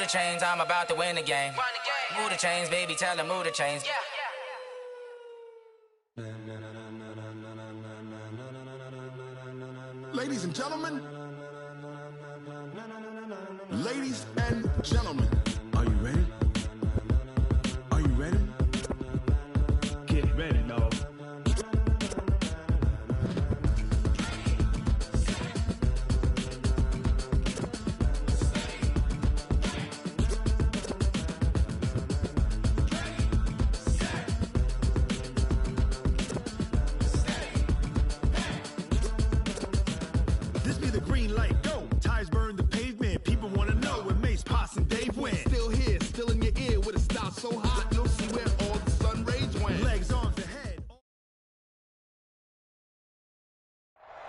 chains, I'm about to win the game. Move the chains, baby, tell them move the chains. Ladies and gentlemen, ladies and gentlemen, are you ready? Are you ready? Get ready, dog. This be the green light, go. Tires burn the pavement. People wanna know when Mace, Pops, and Dave went. Still here, still in your ear with a style so hot, you'll see where all the sun rays went. Legs on the head.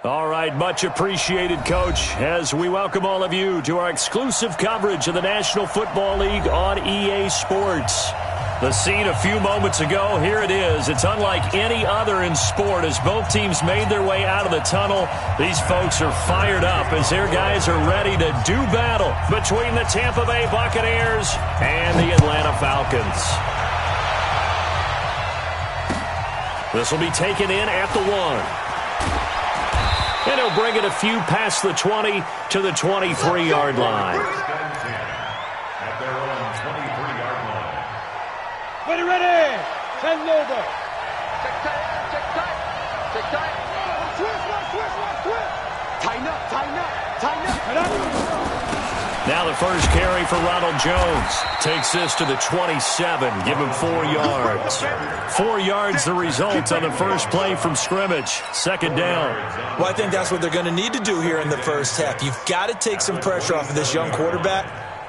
All right, much appreciated, Coach, as we welcome all of you to our exclusive coverage of the National Football League on EA Sports. The scene a few moments ago, here it is. It's unlike any other in sport as both teams made their way out of the tunnel. These folks are fired up as their guys are ready to do battle between the Tampa Bay Buccaneers and the Atlanta Falcons. This will be taken in at the 1. And he'll bring it a few past the 20 to the 23-yard line. At their own 23-yard line. Ready, send over. Check tight. Twist. Tighten up. Now the first carry for Ronald Jones. Takes this to the 27. Give him 4 yards. 4 yards the result on the first play from scrimmage. Second down. Well, I think that's what they're going to need to do here in the first half. You've got to take some pressure off of this young quarterback,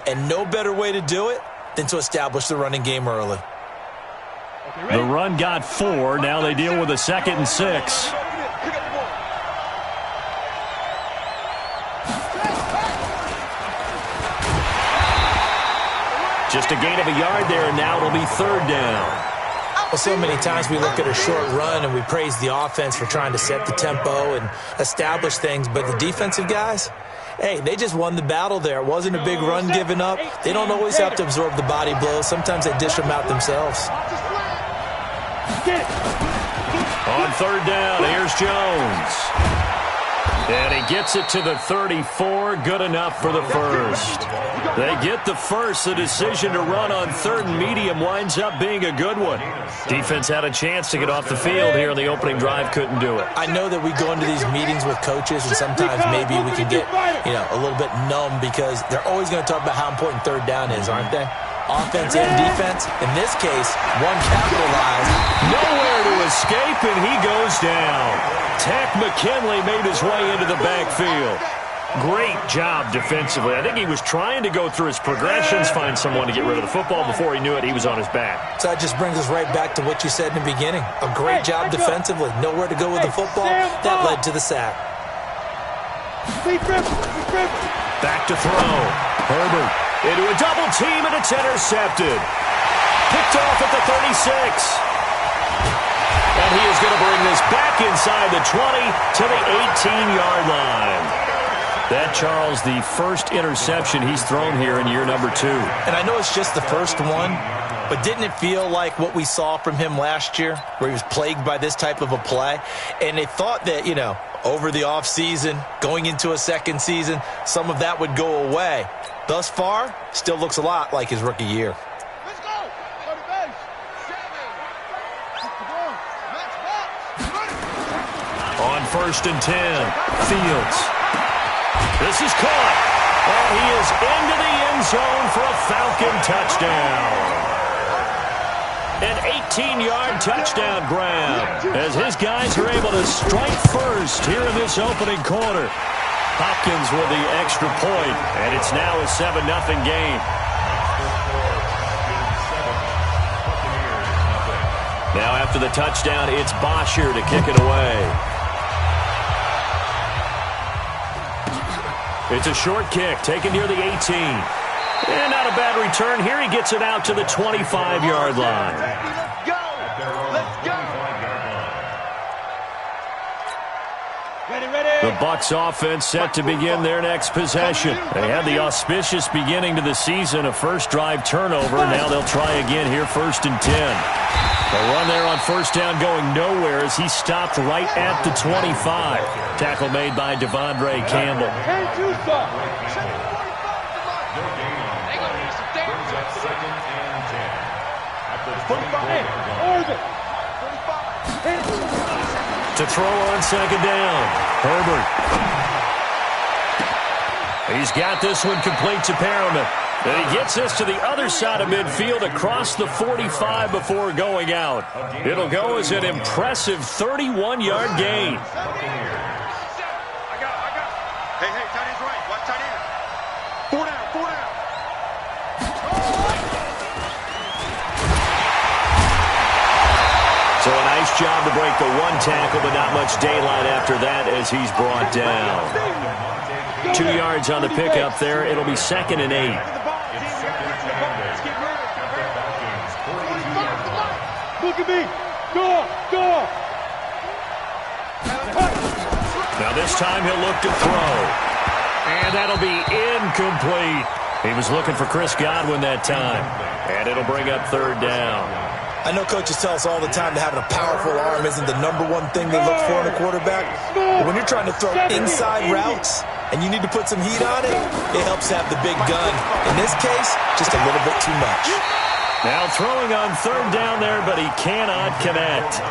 and no better way to do it than to establish the running game early. The run got 4. Now they deal with a 2nd and 6. Just a gain of a yard there, and now it'll be 3rd down. Well, so many times we look at a short run and we praise the offense for trying to set the tempo and establish things, but the defensive guys, hey, they just won the battle there. It wasn't a big run given up. They don't always have to absorb the body blows. Sometimes they dish them out themselves. On 3rd down, here's Jones. And he gets it to the 34. Good enough for the first. They get the first. The decision to run on 3rd and medium winds up being a good one. Defense had a chance to get off the field here in the opening drive. Couldn't do it. I know that we go into these meetings with coaches, and sometimes maybe we can get, a little bit numb because they're always going to talk about how important 3rd down is, aren't they? Offense and defense. In this case, one capitalized. Nowhere to escape, and he goes down. Tack McKinley made his way into the backfield. Great job defensively. I think he was trying to go through his progressions, find someone to get rid of the football. Before he knew it, he was on his back. So that just brings us right back to what you said in the beginning. A great job defensively. Nowhere to go with the football. That led to the sack. Back to throw. Herbert into a double team, and it's intercepted. Picked off at the 36. And he is going to bring this back inside the 20 to the 18-yard line. That, Charles, the first interception he's thrown here in year number 2. And I know it's just the first one, but didn't it feel like what we saw from him last year, where he was plagued by this type of a play? And they thought that, over the offseason, going into a second season, some of that would go away. Thus far, still looks a lot like his rookie year. On 1st and 10, Fields. This is caught. And he is into the end zone for a Falcon touchdown. An 18-yard touchdown grab as his guys are able to strike first here in this opening quarter. Hopkins with the extra point, and it's now a 7-0 game. Now after the touchdown, it's Bosher to kick it away. It's a short kick taken near the 18. And not a bad return here. He gets it out to the 25-yard line. Let's go. The Bucs offense set to begin their next possession. They had the auspicious beginning to the season, a first drive turnover. Now they'll try again here, 1st and 10. A run there on first down going nowhere as he stopped right at the 25. Tackle made by Devondre Campbell. To throw on second down, Herbert. He's got this one complete to Perriman. And he gets this to the other side of midfield across the 45 before going out. It'll go as an impressive 31-yard gain. Hey, tight end's right. Watch tight end. 4 down, 4 down. So a nice job to break the one tackle, but not much daylight after that as he's brought down. 2 yards on the pickup there. It'll be 2nd and 8. Look at me. Go. Now this time he'll look to throw. And that'll be incomplete. He was looking for Chris Godwin that time. And it'll bring up 3rd down. I know coaches tell us all the time that having a powerful arm isn't the #1 thing they look for in a quarterback. But when you're trying to throw inside routes and you need to put some heat on it, it helps to have the big gun. In this case, just a little bit too much. Now throwing on 3rd down there, but he cannot connect.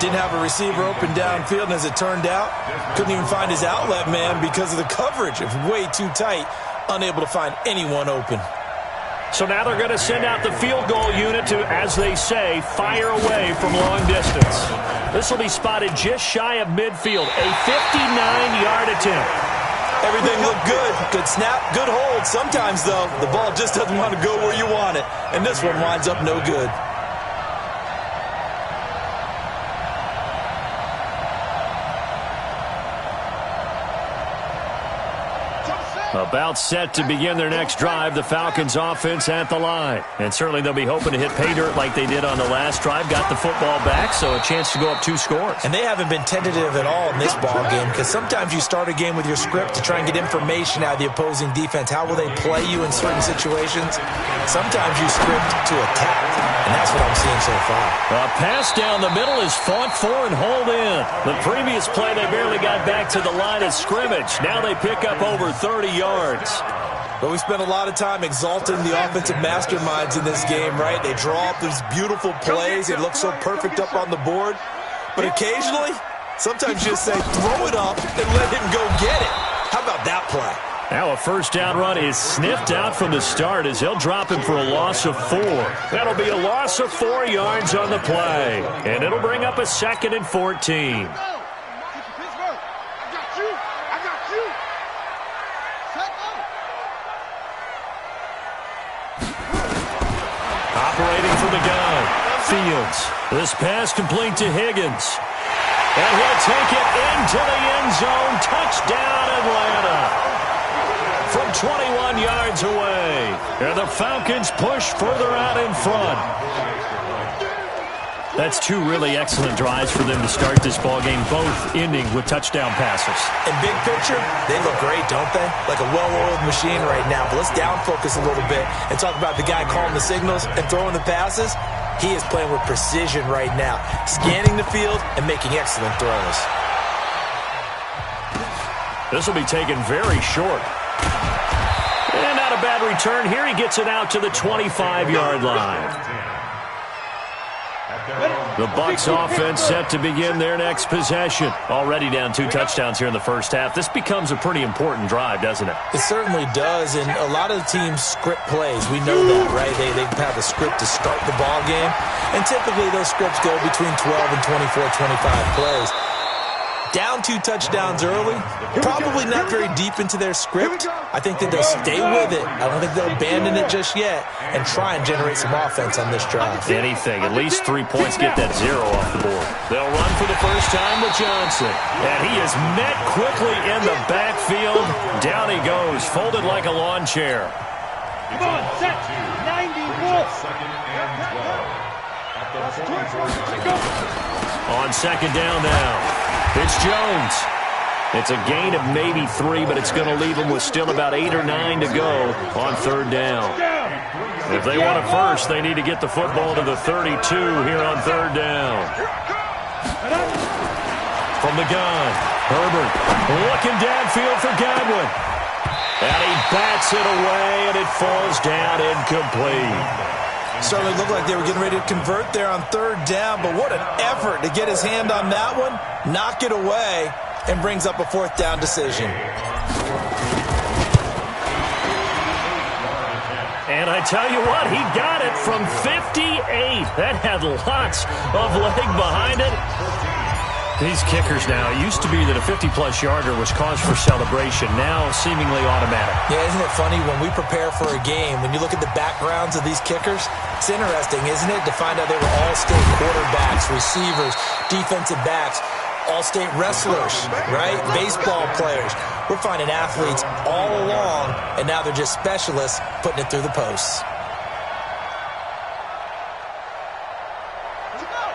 Didn't have a receiver open downfield, and as it turned out, couldn't even find his outlet man because of the coverage. It was way too tight, unable to find anyone open. So now they're going to send out the field goal unit to, as they say, fire away from long distance. This will be spotted just shy of midfield, a 59-yard attempt. Everything looked good. Good snap, good hold. Sometimes, though, the ball just doesn't want to go where you want it. And this one winds up no good. About set to begin their next drive, the Falcons offense at the line. And certainly they'll be hoping to hit pay dirt like they did on the last drive. Got the football back, so a chance to go up 2 scores. And they haven't been tentative at all in this ball game because sometimes you start a game with your script to try and get information out of the opposing defense. How will they play you in certain situations? Sometimes you script to attack, and that's what I'm seeing so far. A pass down the middle is fought for and hauled in. The previous play, they barely got back to the line of scrimmage. Now they pick up over 30 yards. But we spent a lot of time exalting the offensive masterminds in this game, right? They draw up these beautiful plays. They look so perfect up on the board. But occasionally, sometimes you just say, throw it up and let him go get it. How about that play? Now a first down run is sniffed out from the start as he'll drop him for a loss of 4. That'll be a loss of 4 yards on the play. And it'll bring up a 2nd and 14. Operating from the gun, Fields. This pass complete to Higgins. And he'll take it into the end zone. Touchdown, Atlanta. From 21 yards away. And the Falcons push further out in front. That's 2 really excellent drives for them to start this ballgame, both ending with touchdown passes. In big picture, they look great, don't they? Like a well-oiled machine right now. But let's down focus a little bit and talk about the guy calling the signals and throwing the passes. He is playing with precision right now, scanning the field and making excellent throws. This will be taken very short. And not a bad return here. He gets it out to the 25-yard line. The Bucs offense set to begin their next possession. Already down 2 touchdowns here in the first half. This becomes a pretty important drive, doesn't it? It certainly does, and a lot of the teams script plays. We know that, right? They have a script to start the ball game, and typically those scripts go between 12 and 24, 25 plays. Down 2 touchdowns early, probably not very deep into their script. I think that they'll stay with it. I don't think they'll abandon it just yet and try and generate some offense on this drive. Anything, at least 3 points, get that 0 off the board. They'll run for the first time with Johnson. And he is met quickly in the backfield. Down he goes, folded like a lawn chair. Come on, set. 94. On second down now, it's Jones. It's a gain of maybe 3, but it's going to leave them with still about 8 or 9 to go on third down. If they want it first, they need to get the football to the 32 here on third down. From the gun, Herbert looking downfield for Godwin. And he bats it away, and it falls down incomplete. Certainly looked like they were getting ready to convert there on third down, but what an effort to get his hand on that one, knock it away, and brings up a fourth down decision. And I tell you what, he got it from 58. That had lots of leg behind it. These kickers now, it used to be that a 50-plus yarder was cause for celebration, now seemingly automatic. Yeah, isn't it funny when we prepare for a game, when you look at the backgrounds of these kickers, it's interesting, isn't it, to find out they were all-state quarterbacks, receivers, defensive backs, all-state wrestlers, right? Baseball players. We're finding athletes all along, and now they're just specialists putting it through the posts.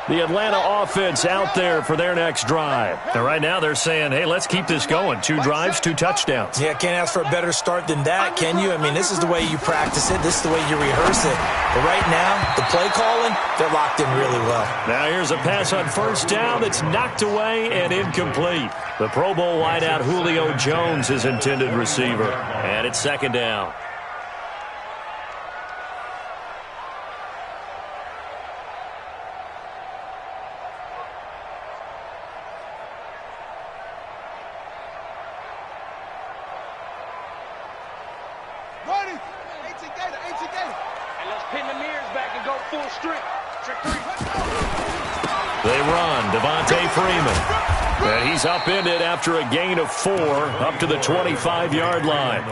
The Atlanta offense out there for their next drive. And right now they're saying, hey, let's keep this going. 2 drives, 2 touchdowns. Yeah, can't ask for a better start than that, can you? I mean, this is the way you practice it. This is the way you rehearse it. But right now, the play calling, they're locked in really well. Now here's a pass on first down that's knocked away and incomplete. The Pro Bowl wideout Julio Jones is intended receiver. And it's second down. And he's upended after a gain of 4 up to the 25-yard line.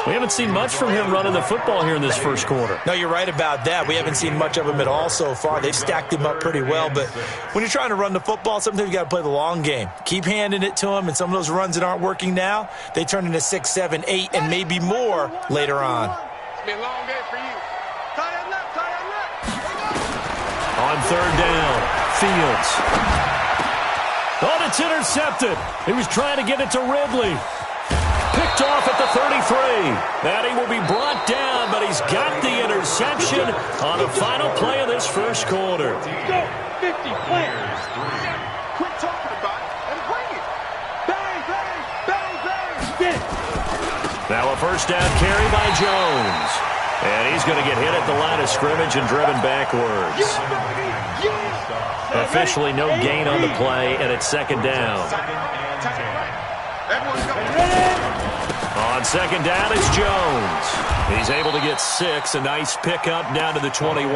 We haven't seen much from him running the football here in this first quarter. No, you're right about that. We haven't seen much of him at all so far. They've stacked him up pretty well. But when you're trying to run the football, sometimes you got to play the long game. Keep handing it to him, and some of those runs that aren't working now, they turn into 6, 7, 8, and maybe more later on. It's been a long day for you. Tie that left. On third down, Fields. Oh, it's intercepted. He was trying to get it to Ridley. Picked off at the 33. And he will be brought down, but he's got the interception on the final play of this first quarter. Go, 50, plant. Quit talking about it and bring it. Bang, bang, bang, bang. Get it. Now a first down carry by Jones. And he's going to get hit at the line of scrimmage and driven backwards. Officially no gain on the play, and it's second down. On second down, it's Jones. He's able to get 6, a nice pickup down to the 21.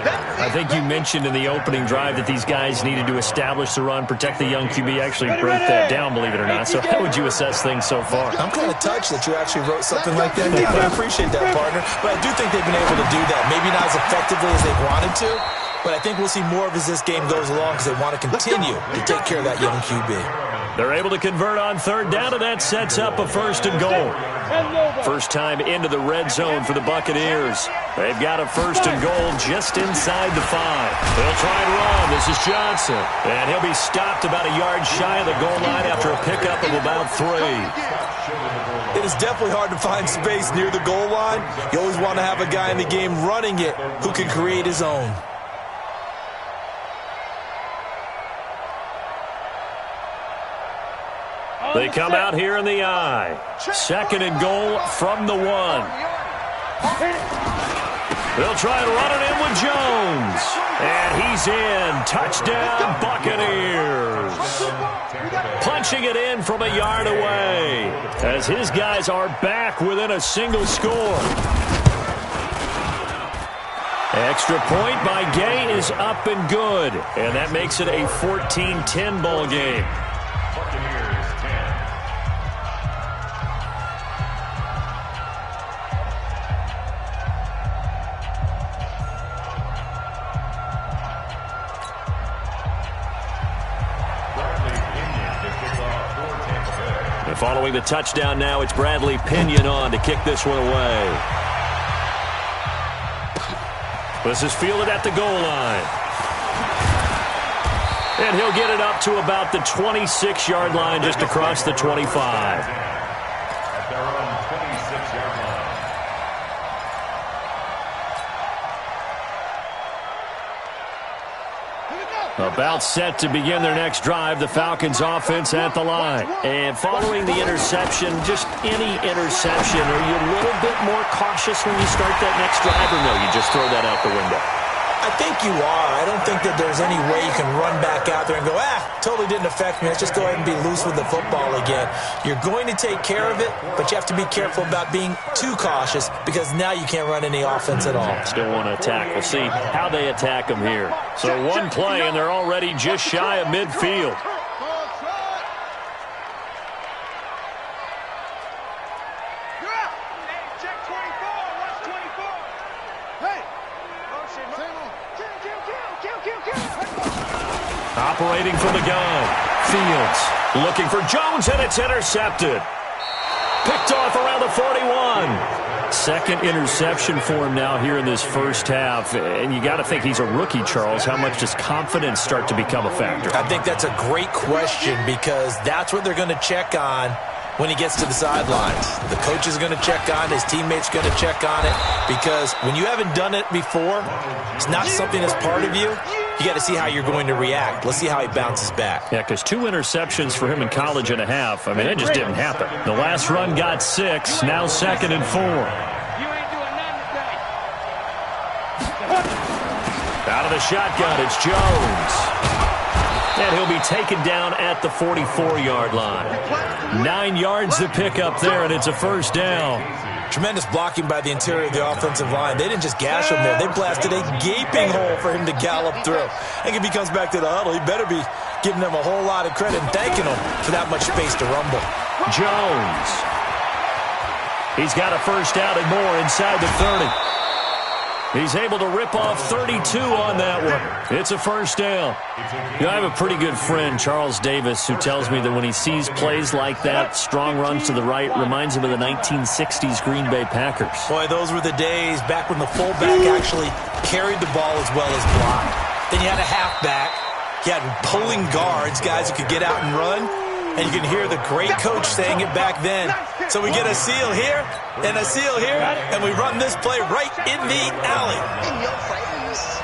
I think you mentioned in the opening drive that these guys needed to establish the run, protect the young QB. Actually broke that down, believe it or not. So how would you assess things so far? I'm kind of touched that you actually wrote something like that down. I appreciate that, partner. But I do think they've been able to do that. Maybe not as effectively as they wanted to, but I think we'll see more of as this game goes along because they want to continue to take care of that young QB. They're able to convert on third down, and that sets up a first and goal. First time into the red zone for the Buccaneers. They've got a first and goal just inside the 5. They'll try and run. This is Johnson. And he'll be stopped about a yard shy of the goal line after a pickup of about 3. It is definitely hard to find space near the goal line. You always want to have a guy in the game running it who can create his own. They come out here in the I. Second and goal from the 1. They'll try and run it in with Jones. And he's in. Touchdown, Buccaneers. Punching it in from a yard away as his guys are back within a single score. Extra point by Gay is up and good. And that makes it a 14-10 ball game. Following the touchdown now, it's Bradley Pinion on to kick this one away. This is fielded at the goal line. And he'll get it up to about the 26-yard line, just across the 25. At their own 26-yard line. About set to begin their next drive, the Falcons offense at the line. And following the interception, just any interception, are you a little bit more cautious when you start that next drive, or no, you just throw that out the window? I think you are. I don't think that there's any way you can run back out there and go, totally didn't affect me. Let's just go ahead and be loose with the football again. You're going to take care of it, but you have to be careful about being too cautious because now you can't run any offense at all. Still want to attack. We'll see how they attack them here. So one play, and they're already just shy of midfield. Operating from the gun. Fields looking for Jones, and it's intercepted. Picked off around the 41. Second interception for him now here in this first half. And you got to think he's a rookie, Charles. How much does confidence start to become a factor? I think that's a great question because that's what they're going to check on when he gets to the sidelines. The coach is going to check on it. His teammates are going to check on it because when you haven't done it before, it's not something that's part of you. You got to see how you're going to react. Let's see how he bounces back. Yeah, because 2 interceptions for him in college and a half. I mean, it just didn't happen. The last run got 6, now 2nd and 4. Out of the shotgun, it's Jones. And he'll be taken down at the 44-yard line. 9 yards to pick up there, and it's a first down. Tremendous blocking by the interior of the offensive line. They didn't just gash him there. They blasted a gaping hole for him to gallop through. And if he comes back to the huddle, he better be giving them a whole lot of credit and thanking them for that much space to rumble. Jones. He's got a first down and more inside the 30. He's able to rip off 32 on that one. It's a first down. You know, I have a pretty good friend, Charles Davis, who tells me that when he sees plays like that, strong runs to the right, reminds him of the 1960s Green Bay Packers. Boy, those were the days back when the fullback actually carried the ball as well as blocked. Then you had a halfback. You had pulling guards, guys who could get out and run. And you can hear the great coach saying it back then. So we get a seal here and a seal here, and we run this play right in the alley. In your face.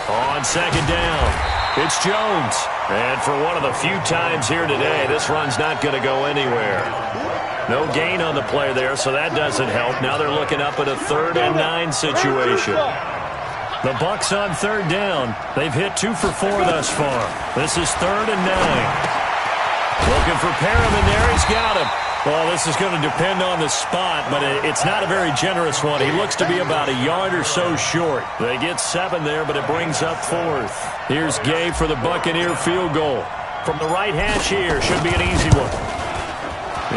On second down, it's Jones. And for one of the few times here today, this run's not going to go anywhere. No gain on the play there, so that doesn't help. Now they're looking up at a 3rd and 9 situation. The Bucs on 3rd down. They've hit 2 for 4 thus far. This is 3rd and 9. Looking for Perriman there. He's got him. Well, this is going to depend on the spot, but it's not a very generous one. He looks to be about a yard or so short. They get 7 there, but it brings up 4th. Here's Gay for the Buccaneer field goal. From the right hash here. Should be an easy one.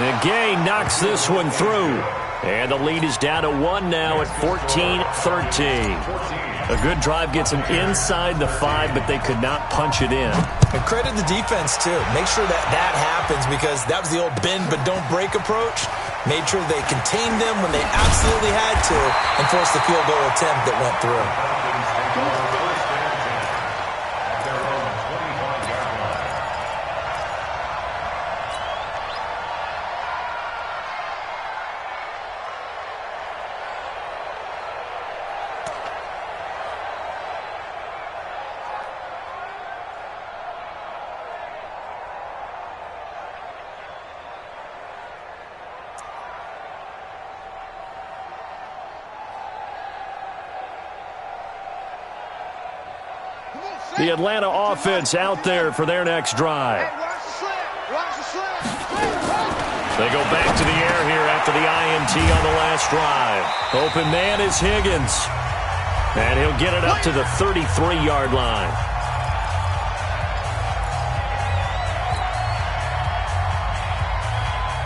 And Gay knocks this one through. And the lead is down to 1 now at 14-13. A good drive gets them inside the 5, but they could not punch it in. And credit the defense, too. Make sure that that happens because that was the old bend but don't break approach. Made sure they contained them when they absolutely had to and forced the field goal attempt that went through. The Atlanta offense out there for their next drive. They go back to the air here after the INT on the last drive. Open man is Higgins. And he'll get it up to the 33-yard line.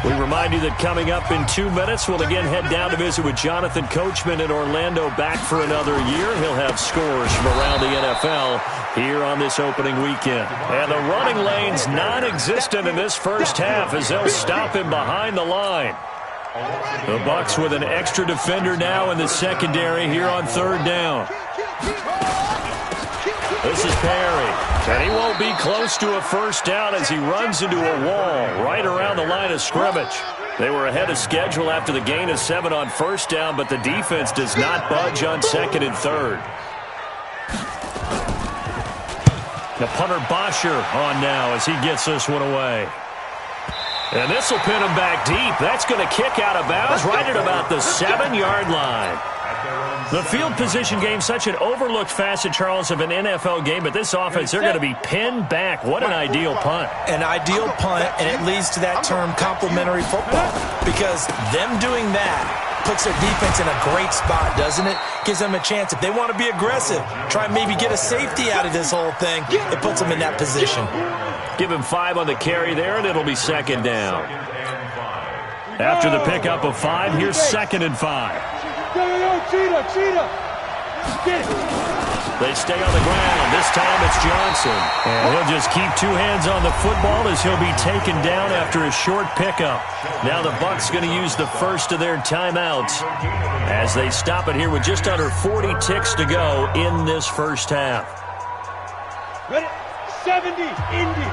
We remind you that coming up in 2 minutes, we'll again head down to visit with Jonathan Coachman in Orlando, back for another year. He'll have scores from around the NFL here on this opening weekend. And the running lane's non-existent in this first half as they'll stop him behind the line. The Bucs with an extra defender now in the secondary here on 3rd down. This is Perry. And he won't be close to a first down as he runs into a wall right around the line of scrimmage. They were ahead of schedule after the gain of 7 on first down, but the defense does not budge on second and third. The punter Bosher on now as he gets this one away. And this will pin him back deep. That's going to kick out of bounds right at about the 7-yard line. The field position game, such an overlooked facet, Charles, of an NFL game, but this offense, they're going to be pinned back. What an ideal punt. An ideal punt, and it leads to that term complementary football, because them doing that puts their defense in a great spot, doesn't it? Gives them a chance. If they want to be aggressive, try and maybe get a safety out of this whole thing, it puts them in that position. Give him 5 on the carry there, and it'll be second down. After the pickup of 5, here's second and 5. Cheetah. They stay on the ground. This time it's Johnson. And he'll just keep 2 hands on the football as he'll be taken down after a short pickup. Now the Bucs going to use the first of their timeouts as they stop it here with just under 40 ticks to go in this first half. Ready? 70, Indy.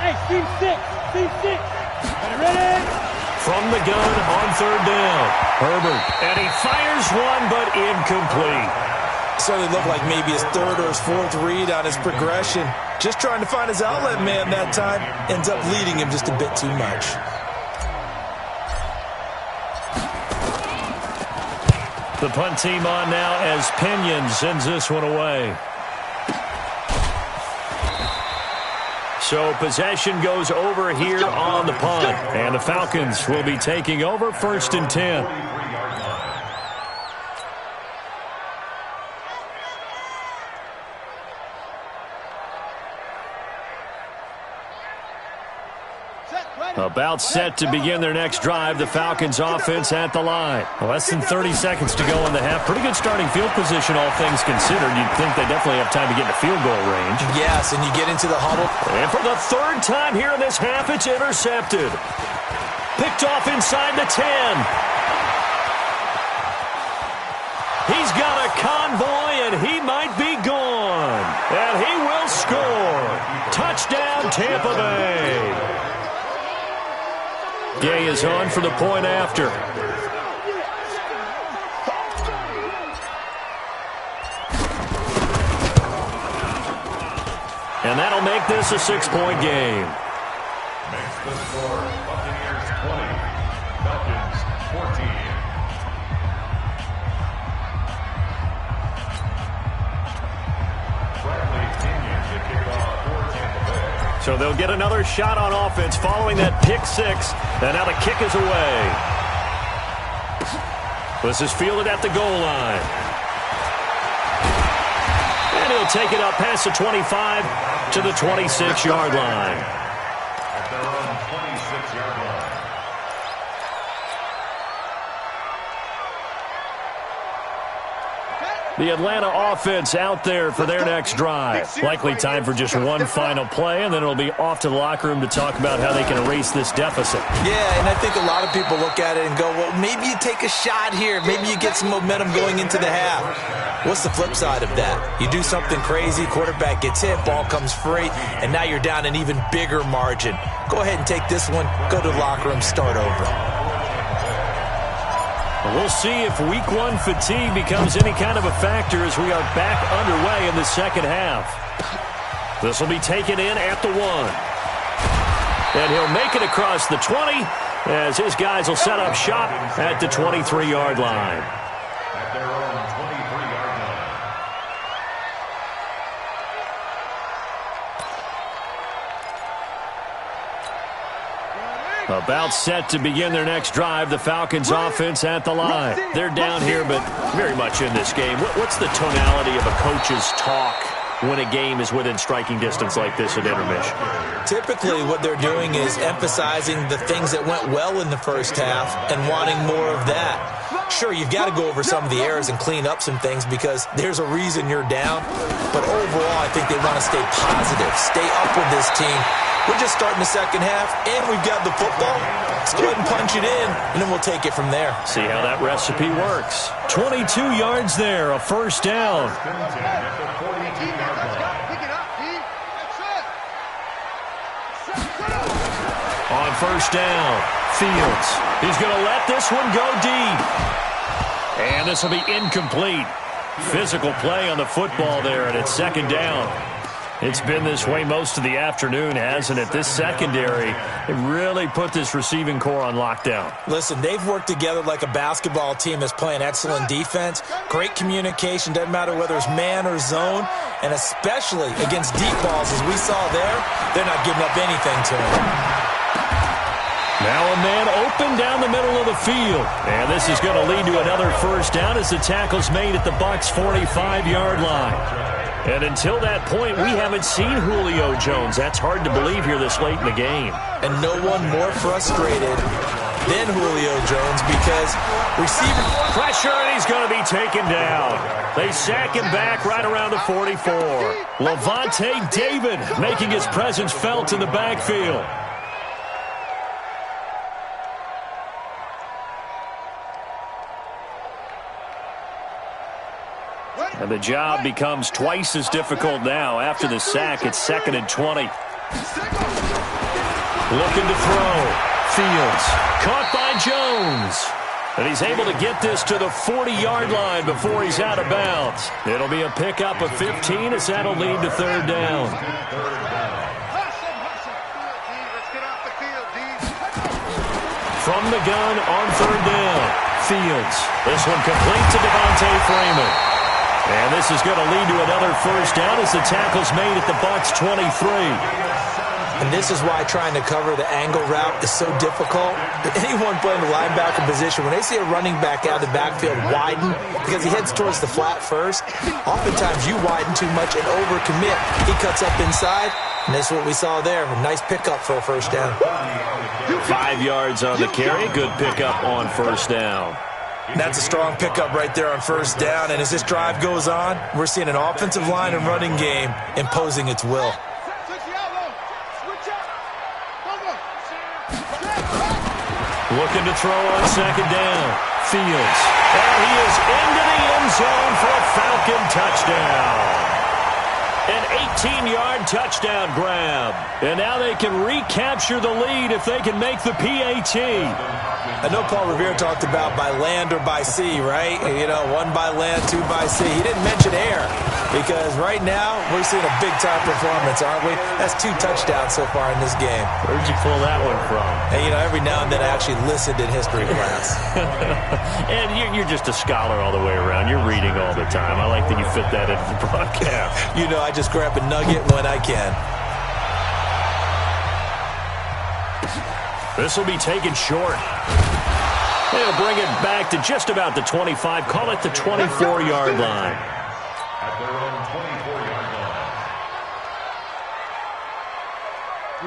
Hey, team 6. Ready? From the gun on third down, Herbert. And he fires one, but incomplete. Certainly looked like maybe his third or his fourth read on his progression. Just trying to find his outlet man that time. Ends up leading him just a bit too much. The punt team on now as Pinion sends this one away. So possession goes over here on the punt. And the Falcons will be taking over first and 10. About set to begin their next drive. The Falcons offense at the line. Less than 30 seconds to go in the half. Pretty good starting field position, all things considered. You'd think they definitely have time to get to field goal range. Yes, and you get into the huddle. And for the third time here in this half, it's intercepted. Picked off inside the 10. He's got a convoy, and he might be gone. And he will score. Touchdown, Tampa Bay. Gay is on for the point after. And that'll make this a 6-point game. Makes the score Buccaneers 20, Falcons 14. Bradley Pinion to kick off for Tampa Bay. So they'll get another shot on offense following that pick 6. And now the kick is away. This is fielded at the goal line. And he'll take it up past the 25 to the 26-yard line. At their own 26-yard line. The Atlanta offense out there for their next drive. Likely time for just one final play, and then it'll be off to the locker room to talk about how they can erase this deficit. Yeah, and I think a lot of people look at it and go, well, maybe you take a shot here. Maybe you get some momentum going into the half. What's the flip side of that? You do something crazy, quarterback gets hit, ball comes free, and now you're down an even bigger margin. Go ahead and take this one, go to the locker room, start over. We'll see if week 1 fatigue becomes any kind of a factor as we are back underway in the second half. This will be taken in at the 1. And he'll make it across the 20 as his guys will set up shop at the 23-yard line. At their own 23-yard line. About set to begin their next drive. The Falcons offense at the line. They're down here, but very much in this game. What's the tonality of a coach's talk when a game is within striking distance like this at intermission? Typically what they're doing is emphasizing the things that went well in the first half and wanting more of that. Sure, you've got to go over some of the errors and clean up some things because there's a reason you're down. But overall, I think they want to stay positive, stay up with this team, we're just starting the second half, and we've got the football. Let's go ahead and punch it in, and then we'll take it from there. See how that recipe works. 22 yards there, a first down. On first down, Fields. He's going to let this one go deep. And this will be incomplete. Physical play on the football there, and it's second down. It's been this way most of the afternoon, hasn't it? This secondary, it really put this receiving core on lockdown. Listen, they've worked together like a basketball team that's playing excellent defense. Great communication, doesn't matter whether it's man or zone, and especially against deep balls, as we saw there, they're not giving up anything to him. Now a man open down the middle of the field. And this is going to lead to another first down as the tackle's made at the Bucs' 45-yard line. And until that point, we haven't seen Julio Jones. That's hard to believe here this late in the game. And no one more frustrated than Julio Jones because receiver pressure, and he's going to be taken down. They sack him back right around the 44. Levante David making his presence felt in the backfield. And the job becomes twice as difficult now. After the sack, it's 2nd and 20. Looking to throw. Fields. Caught by Jones. And he's able to get this to the 40-yard line before he's out of bounds. It'll be a pickup of 15 as that'll lead to third down. From the gun on third down. Fields. This one complete to Devontae Freeman. And this is going to lead to another first down as the tackle's made at the Bucs' 23. And this is why trying to cover the angle route is so difficult. Anyone playing the linebacker position, when they see a running back out of the backfield widen because he heads towards the flat first, oftentimes you widen too much and overcommit. He cuts up inside, and this is what we saw there. A nice pickup for a first down. 5 yards on the carry. Good pickup on first down. That's a strong pickup right there on first down. And as this drive goes on, we're seeing an offensive line and running game imposing its will. Looking to throw on second down. Fields. And he is into the end zone for a Falcon touchdown. An 18-yard touchdown grab. And now they can recapture the lead if they can make the PAT. I know Paul Revere talked about by land or by sea, right? You know, 1 by land, 2 by sea. He didn't mention air because right now we're seeing a big-time performance, aren't we? That's 2 touchdowns so far in this game. Where'd you pull that one from? And, you know, every now and then I actually listened in history class. And you're just a scholar all the way around. You're reading all the time. I like that you fit that into the broadcast. You know, I just grab a nugget when I can. This will be taken short. They'll bring it back to just about the 25. Call it the 24-yard line. At their own 24-yard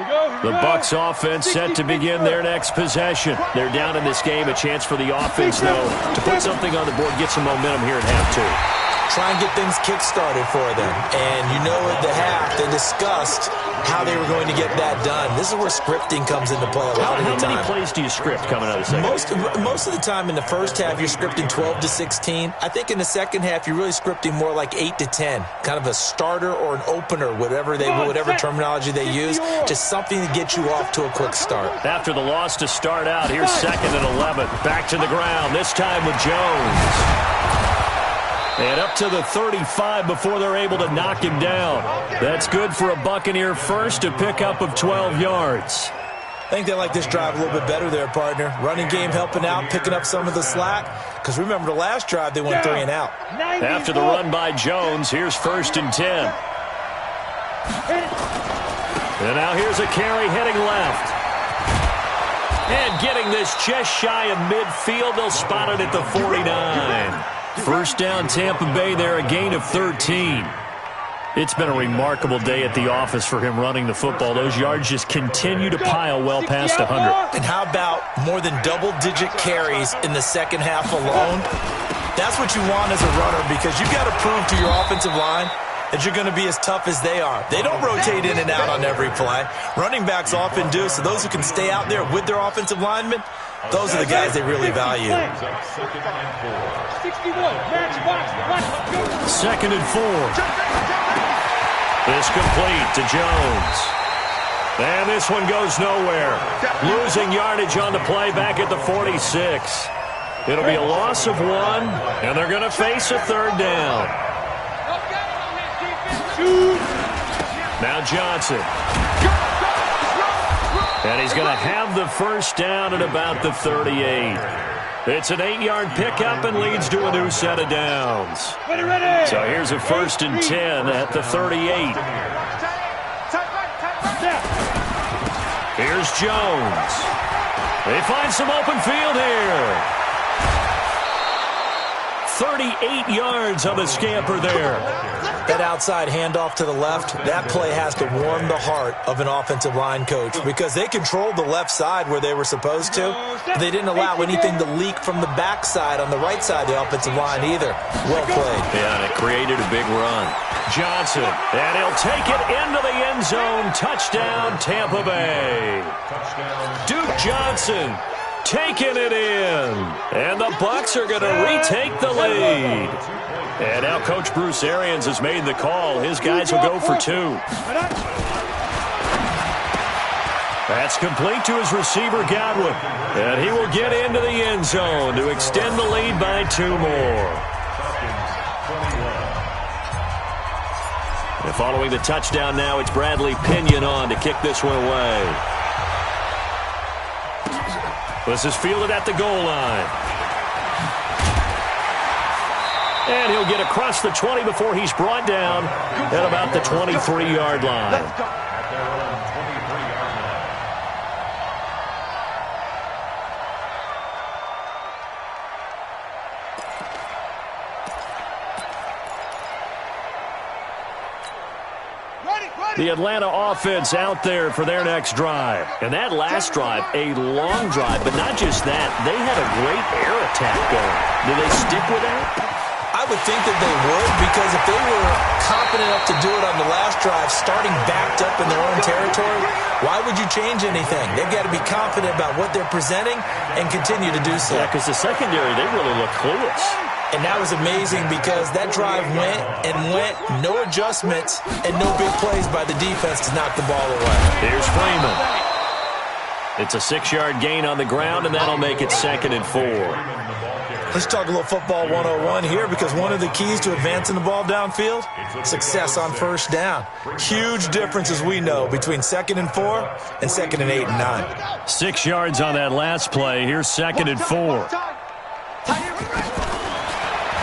line. The Bucs offense set to begin their next possession. They're down in this game. A chance for the offense, though, to put something on the board, get some momentum here at half two. Try and get things kick-started for them. And you know at the half, they discussed how they were going to get that done. This is where scripting comes into play a lot of the time. How many plays do you script coming out of the second? Most of the time in the first half, you're scripting 12 to 16. I think in the second half, you're really scripting more like 8 to 10. Kind of a starter or an opener, whatever terminology they use. Just something to get you off to a quick start. After the loss to start out, here's 2nd and 11. Back to the ground, this time with Jones. And up to the 35 before they're able to knock him down. That's good for a Buccaneer first, a pickup of 12 yards. I think they like this drive a little bit better there, partner. Running game helping out, picking up some of the slack. Because remember, the last drive, they went 3 and out. After the run by Jones, here's 1st and 10. And now here's a carry heading left. And getting this just shy of midfield, they'll spot it at the 49. First down, Tampa Bay there, a gain of 13. It's been a remarkable day at the office for him running the football. Those yards just continue to pile well past 100. And how about more than double-digit carries in the second half alone? That's what you want as a runner because you got to prove to your offensive line that you're going to be as tough as they are. They don't rotate in and out on every play. Running backs often do, so those who can stay out there with their offensive linemen, those are the guys they really value. 61, match box, watch, 2nd and 4. This complete to Jones. And this one goes nowhere. Losing yardage on the play back at the 46. It'll be a loss of 1, and they're going to face a 3rd down. Now Johnson. And he's going to have the 1st down at about the 38. It's an 8-yard pickup and leads to a new set of downs. So here's a 1st and 10 at the 38. Here's Jones. They find some open field here. 38 yards on the scamper there. That outside handoff to the left, that play has to warm the heart of an offensive line coach because they controlled the left side where they were supposed to. They didn't allow anything to leak from the backside on the right side of the offensive line either. Well played. Yeah, and it created a big run. Johnson, and he'll take it into the end zone. Touchdown, Tampa Bay. Duke Johnson taking it in. And the Bucs are going to retake the lead. And now Coach Bruce Arians has made the call. His guys will go for 2. That's complete to his receiver, Godwin. And he will get into the end zone to extend the lead by 2 more. And following the touchdown now, it's Bradley Pinion on to kick this one away. This is fielded at the goal line. And he'll get across the 20 before he's brought down at about the 23-yard line. The Atlanta offense out there for their next drive. And that last drive, a long drive, but not just that. They had a great air attack going. Do they stick with that? I would think that they would, because if they were confident enough to do it on the last drive, starting backed up in their own territory, why would you change anything? They've got to be confident about what they're presenting and continue to do so. Yeah, because the secondary, they really look clueless. And that was amazing because that drive went and went, no adjustments, and no big plays by the defense to knock the ball away. Here's Freeman. It's a 6-yard gain on the ground, and that'll make it 2nd and 4. Let's talk a little football 101 here, because one of the keys to advancing the ball downfield, success on 1st down. Huge difference, as we know, between 2nd and 4 and 2nd and 8 and 9. 6 yards on that last play. Here's 2nd and 4.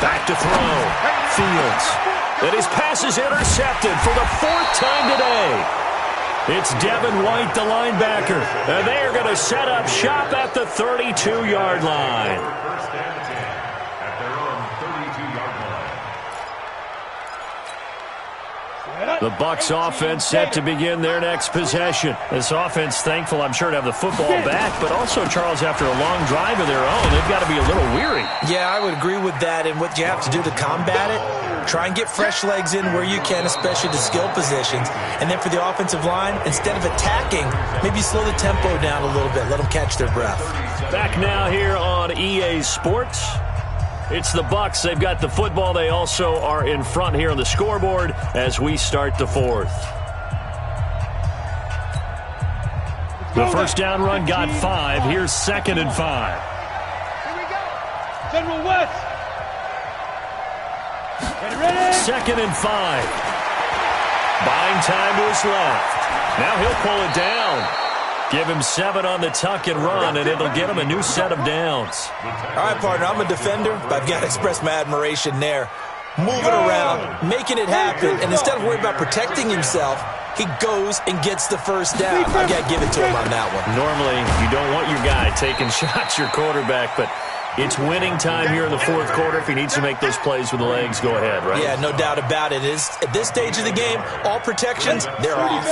Back to throw. Fields. And his pass is intercepted for the 4th time today. It's Devin White, the linebacker. And they are going to set up shop at the 32-yard line. The Bucs offense set to begin their next possession. This offense thankful, I'm sure, to have the football back, but also, Charles, after a long drive of their own, they've got to be a little weary. Yeah, I would agree with that, and what you have to do to combat it, try and get fresh legs in where you can, especially the skill positions. And then for the offensive line, instead of attacking, maybe slow the tempo down a little bit, let them catch their breath. Back now here on EA Sports. It's the Bucs. They've got the football. They also are in front here on the scoreboard as we start the 4th. The 1st down run got 5. Here's 2nd and 5. Here we go. General West. Ready? 2nd and 5. Buying time to his left. Now he'll pull it down. Give him 7 on the tuck and run, and it'll get him a new set of downs. All right, partner, I'm a defender, but I've got to express my admiration there. Moving around, making it happen, and instead of worrying about protecting himself, he goes and gets the 1st down. I've got to give it to him on that one. Normally, you don't want your guy taking shots, your quarterback, but it's winning time here in the 4th quarter. If he needs to make those plays with the legs, go ahead, right? Yeah, no doubt about it. At this stage of the game, all protections, they're off.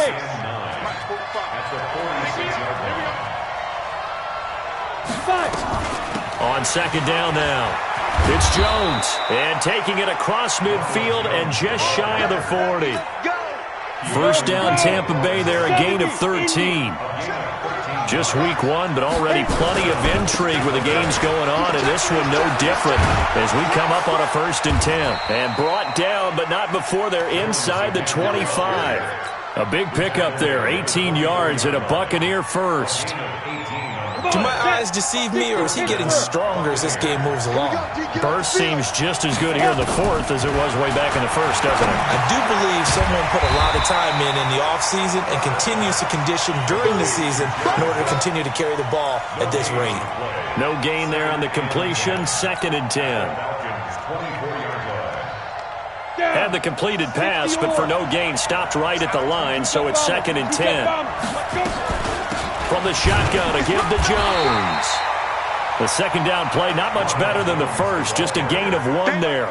On second down now, it's Jones. And taking it across midfield and just shy of the 40. First down Tampa Bay there, a gain of 13. Just week one, but already plenty of intrigue with the games going on, and this one no different as we come up on a 1st and 10. And brought down, but not before they're inside the 25. A big pickup there, 18 yards and a Buccaneer first. Do my eyes deceive me, or is he getting stronger as this game moves along? Burst seems just as good here in the 4th as it was way back in the 1st, doesn't it? I do believe someone put a lot of time in the offseason and continues to condition during the season in order to continue to carry the ball at this rate. No gain there on the completion, 2nd and 10. Had the completed pass, but for no gain, stopped right at the line, so it's 2nd and 10. From the shotgun, a give to Jones. The second down play, not much better than the first, just a gain of 1 there.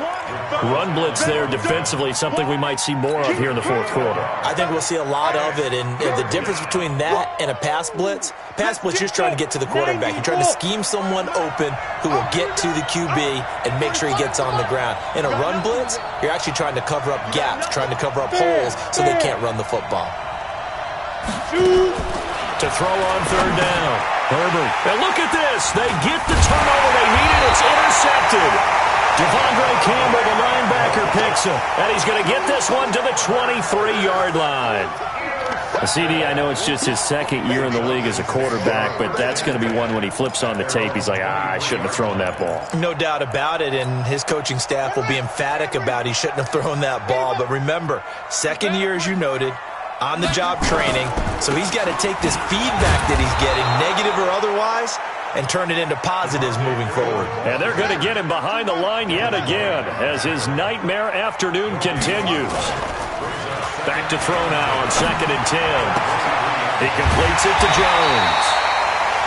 Run blitz there defensively, something we might see more of here in the 4th quarter. I think we'll see a lot of it, and the difference between that and a pass blitz, you're just trying to get to the quarterback. You're trying to scheme someone open who will get to the QB and make sure he gets on the ground. In a run blitz, you're actually trying to cover up gaps, trying to cover up holes so they can't run the football. To throw on 3rd down. Herbert. And look at this. They get the turnover they needed. It's intercepted. Devondre Campbell, the linebacker, picks him. And he's going to get this one to the 23-yard line. CD, I know it's just his 2nd year in the league as a quarterback, but that's going to be one when he flips on the tape. He's like, I shouldn't have thrown that ball. No doubt about it, and his coaching staff will be emphatic about he shouldn't have thrown that ball. But remember, 2nd year, as you noted, on-the-job training, so he's got to take this feedback that he's getting, negative or otherwise, and turn it into positives moving forward. And they're going to get him behind the line yet again as his nightmare afternoon continues. Back to throw now on 2nd and 10. He completes it to Jones.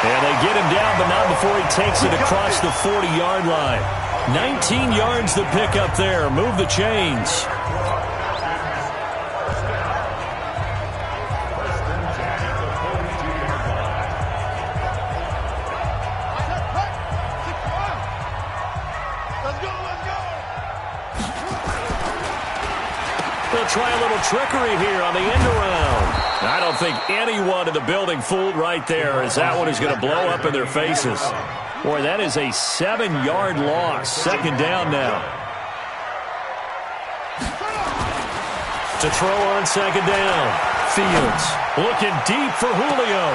And they get him down, but not before he takes it across the 40-yard line. 19 yards to pick up there. Move the chains. They'll try a little trickery here on the end around. I don't think anyone in the building fooled right there, as that one is going to blow up in their faces. Boy, that is a 7-yard loss. 2nd down now. To throw on 2nd down. Fields looking deep for Julio.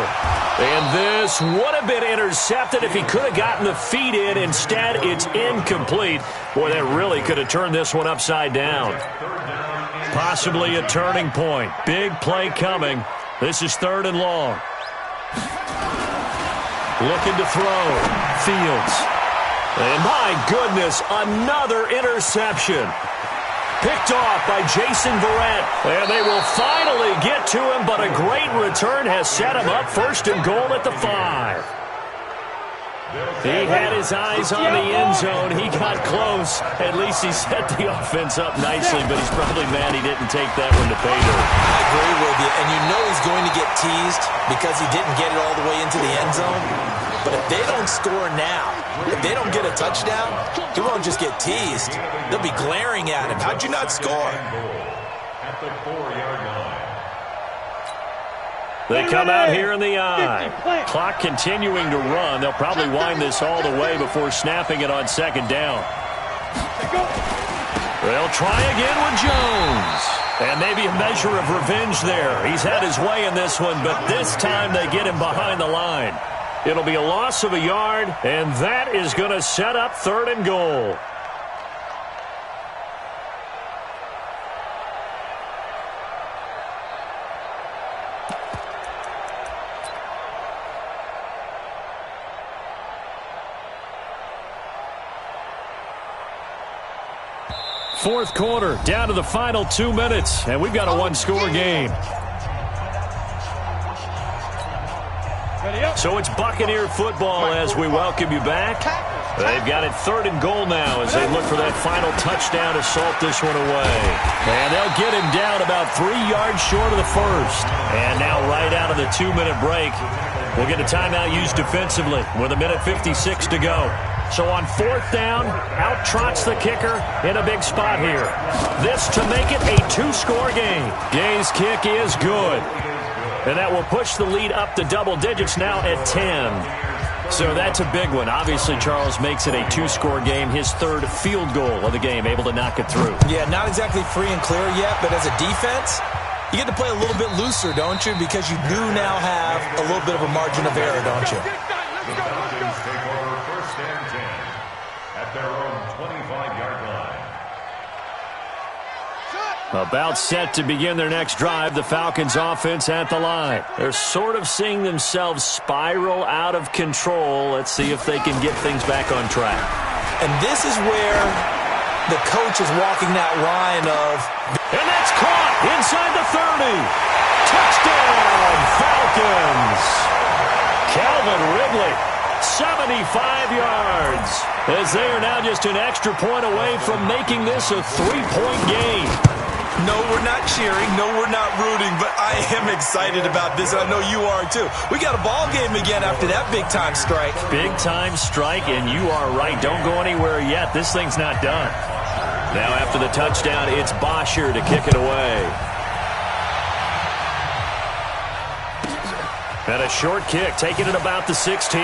And this would have been intercepted if he could have gotten the feet in. Instead, it's incomplete. Boy, that really could have turned this one upside down. Possibly a turning point. Big play coming. This is 3rd and long. Looking to throw. Fields. And my goodness, another interception. Picked off by Jason Verrett. And they will finally get to him, but a great return has set him up 1st and goal at the 5. He had his eyes on the end zone. He got close. At least he set the offense up nicely, but he's probably mad he didn't take that one to pay dirt. I agree with you, and you know he's going to get teased because he didn't get it all the way into the end zone. But if they don't score now, if they don't get a touchdown, he won't just get teased. They'll be glaring at him. How'd you not score? At the 4-yard line. They come out here in the eye. Clock continuing to run. They'll probably wind this all the way before snapping it on 2nd down. They'll try again with Jones. And maybe a measure of revenge there. He's had his way in this one, but this time they get him behind the line. It'll be a loss of a yard, and that is going to set up 3rd and goal. Fourth quarter, down to the final 2 minutes, and we've got a one-score game. So it's Buccaneer football as we welcome you back. They've got it 3rd and goal now as they look for that final touchdown to salt this one away. And they'll get him down about 3 yards short of the first. And now right out of the 2-minute break, we'll get a timeout used defensively with 1:56 to go. So on 4th down, out trots the kicker in a big spot here. This to make it a 2-score game. Gay's kick is good. And that will push the lead up to double digits now at 10. So that's a big one. Obviously, Charles makes it a 2-score game. His 3rd field goal of the game, able to knock it through. Yeah, not exactly free and clear yet, but as a defense, you get to play a little bit looser, don't you? Because you do now have a little bit of a margin of error, don't you? Falcons take over 1st and 10 at their own 25-yard line. About set to begin their next drive, the Falcons offense at the line. They're sort of seeing themselves spiral out of control. Let's see if they can get things back on track. And this is where the coach is walking that line of... And that's caught inside the 30. Touchdown, Falcons. Calvin Ridley, 75 yards. As they are now just an extra point away from making this a 3-point game. No, we're not cheering. No, we're not rooting. But I am excited about this, and I know you are too. We got a ball game again after that big-time strike. Big-time strike, and you are right. Don't go anywhere yet. This thing's not done. Now after the touchdown, it's Bosher to kick it away. And a short kick, taking it about the 16.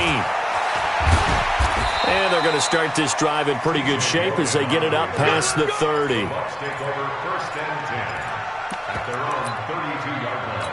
And they're going to start this drive in pretty good shape as they get it up past the 30. Bucs take over 1st and 10 at their own 32-yard line.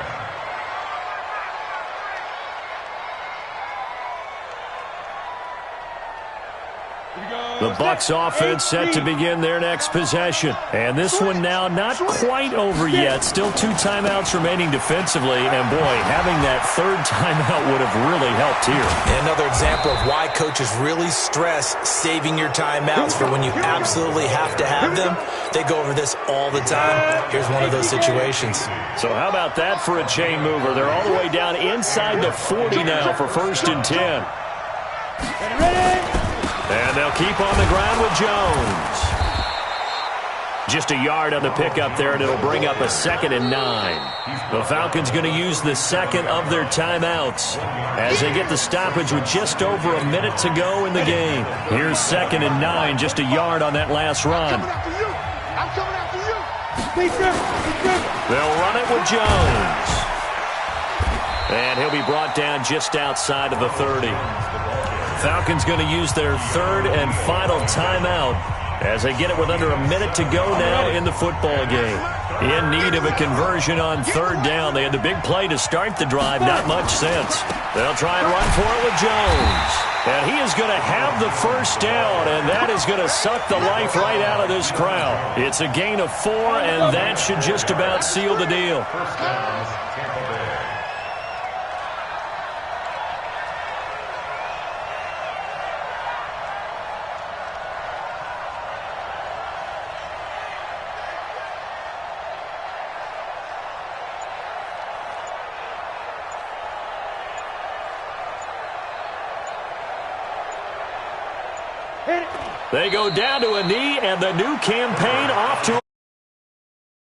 The Bucs offense set to begin their next possession. And this one now not quite over yet. Still 2 timeouts remaining defensively. And boy, having that 3rd timeout would have really helped here. Another example of why coaches really stress saving your timeouts for when you absolutely have to have them. They go over this all the time. Here's one of those situations. So how about that for a chain mover? They're all the way down inside the 40 now for 1st and 10. And they'll keep on the ground with Jones. Just a yard on the pickup there, and it'll bring up a 2nd and 9. The Falcons going to use the 2nd of their timeouts as they get the stoppage with just over a minute to go in the game. Here's 2nd and 9, just a yard on that last run. They'll run it with Jones. And he'll be brought down just outside of the 30. Falcons going to use their 3rd and final timeout as they get it with under a minute to go now in the football game. In need of a conversion on 3rd down. They had the big play to start the drive, not much sense. They'll try and run for it with Jones. And he is going to have the 1st down, and that is going to suck the life right out of this crowd. It's a gain of 4, and that should just about seal the deal. 1st down, Tampa Bay. They go down to a knee, and the new campaign off to